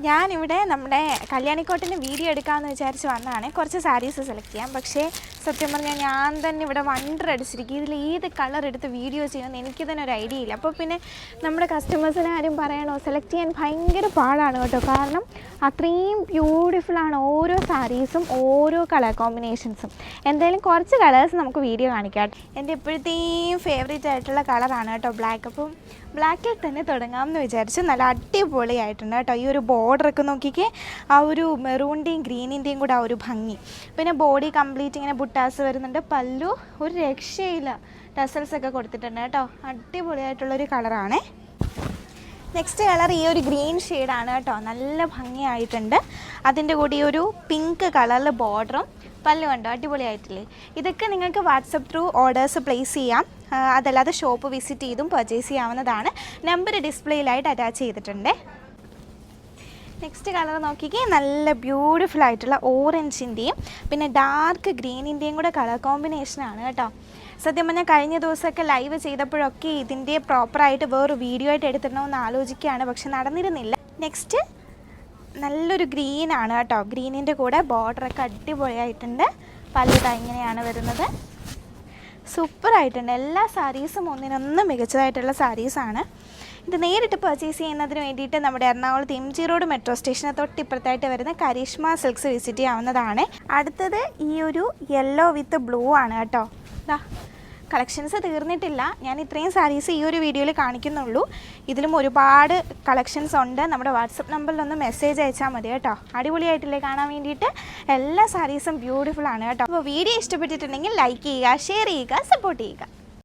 ഞാനിവിടെ നമ്മുടെ കല്യാണിക്കോട്ടിൻ്റെ വീഡിയോ എടുക്കാമെന്ന് വിചാരിച്ച് വന്നതാണ്. കുറച്ച് സാരീസ് സെലക്ട് ചെയ്യാം. പക്ഷേ സത്യം പറഞ്ഞാൽ ഞാൻ തന്നെ ഇവിടെ വണ്ടർ അടിച്ചിരിക്കും. ഇതിൽ ഏത് കളർ എടുത്ത് വീഡിയോ ചെയ്യുമെന്ന് എനിക്ക് തന്നെ ഒരു ഐഡിയ ഇല്ല. അപ്പോൾ പിന്നെ നമ്മുടെ കസ്റ്റമേഴ്സിനെ ആരും പറയണോ, സെലക്ട് ചെയ്യാൻ ഭയങ്കര പാടാണ് കേട്ടോ. കാരണം അത്രയും ബ്യൂട്ടിഫുള്ളാണ് ഓരോ സാരീസും, ഓരോ കളർ കോമ്പിനേഷൻസും. എന്തായാലും കുറച്ച് കളേഴ്സ് നമുക്ക് വീഡിയോ കാണിക്കാം. എൻ്റെ എപ്പോഴത്തെയും ഫേവറേറ്റ് ആയിട്ടുള്ള കളറാണ് കേട്ടോ ബ്ലാക്ക്. അപ്പം ബ്ലാക്കിൽ തന്നെ തുടങ്ങാമെന്ന് വിചാരിച്ച്. നല്ല അടിപൊളിയായിട്ടുണ്ട് കേട്ടോ. ഈ ഒരു ബോർഡറൊക്കെ നോക്കിക്കേ, ആ ഒരു മെറൂണിൻ്റെയും ഗ്രീനിൻ്റെയും കൂടെ ആ ഒരു ഭംഗി. പിന്നെ ബോഡി കംപ്ലീറ്റ് ഇങ്ങനെ ബുട്ടാസ് വരുന്നുണ്ട്. പല്ലു ഒരു രക്ഷയില്ല, ടസൽസൊക്കെ കൊടുത്തിട്ടുണ്ട് കേട്ടോ. അടിപൊളിയായിട്ടുള്ളൊരു കളറാണേ. നെക്സ്റ്റ് കളർ ഈ ഒരു ഗ്രീൻ ഷെയ്ഡാണ് കേട്ടോ. നല്ല ഭംഗിയായിട്ടുണ്ട്. അതിൻ്റെ കൂടി ഒരു പിങ്ക് കളറിൽ ബോർഡറും പല്ലു കണ്ടോ, അടിപൊളിയായിട്ടില്ലേ. ഇതൊക്കെ നിങ്ങൾക്ക് വാട്സപ്പ് ത്രൂ ഓർഡേഴ്സ് പ്ലേസ് ചെയ്യാം. അതല്ലാതെ ഷോപ്പ് വിസിറ്റ് ചെയ്തും പർച്ചേസ് ചെയ്യാവുന്നതാണ്. നമ്പർ ഡിസ്പ്ലേയിലായിട്ട് അറ്റാച്ച് ചെയ്തിട്ടുണ്ട്. നെക്സ്റ്റ് കളർ നോക്കിക്കേ, നല്ല ബ്യൂട്ടിഫുൾ ആയിട്ടുള്ള ഓറഞ്ചിൻ്റെയും പിന്നെ ഡാർക്ക് ഗ്രീനിൻ്റെയും കൂടെ കളർ കോമ്പിനേഷനാണ് കേട്ടോ. സത്യം പറഞ്ഞാൽ കഴിഞ്ഞ ദിവസമൊക്കെ ലൈവ് ചെയ്തപ്പോഴൊക്കെ ഇതിൻ്റെ പ്രോപ്പറായിട്ട് വേറൊരു വീഡിയോ ആയിട്ട് എടുത്തിടണമെന്ന് ആലോചിക്കുകയാണ്, പക്ഷെ നടന്നിരുന്നില്ല. നെക്സ്റ്റ് നല്ലൊരു ഗ്രീനാണ് കേട്ടോ. ഗ്രീനിൻ്റെ കൂടെ ബോർഡറൊക്കെ അടിപൊളിയായിട്ടുണ്ട്. പല്ലുത ഇങ്ങനെയാണ് വരുന്നത്. സൂപ്പറായിട്ടുണ്ട്. എല്ലാ സാരീസും ഒന്നിനൊന്ന് മികച്ചതായിട്ടുള്ള സാരീസാണ്. ഇത് നേരിട്ട് പർച്ചേസ് ചെയ്യുന്നതിന് വേണ്ടിയിട്ട് നമ്മുടെ എറണാകുളത്ത് MG റോഡ് മെട്രോ സ്റ്റേഷന് തൊട്ടിപ്പുറത്തായിട്ട് വരുന്ന കരിഷ്മ സിൽക്സ് വിസിറ്റ് ചെയ്യാവുന്നതാണ്. അടുത്തത് ഈ ഒരു യെല്ലോ വിത്ത് ബ്ലൂ ആണ് കേട്ടോ. ദാ കളക്ഷൻസ് തീർന്നിട്ടില്ല. ഞാൻ ഇത്രയും സാരീസ് ഈ ഒരു വീഡിയോയിൽ കാണിക്കുന്നുള്ളൂ. ഇതിലും ഒരുപാട് കളക്ഷൻസ് ഉണ്ട്. നമ്മുടെ വാട്സപ്പ് നമ്പറിലൊന്ന് മെസ്സേജ് അയച്ചാൽ മതി കേട്ടോ. അടിപൊളിയായിട്ടില്ലേ കാണാൻ വേണ്ടിയിട്ട്. എല്ലാ സാരീസും ബ്യൂട്ടിഫുൾ ആണ് കേട്ടോ. അപ്പോൾ വീഡിയോ ഇഷ്ടപ്പെട്ടിട്ടുണ്ടെങ്കിൽ ലൈക്ക് ചെയ്യുക, ഷെയർ ചെയ്യുക, സപ്പോർട്ട് ചെയ്യുക.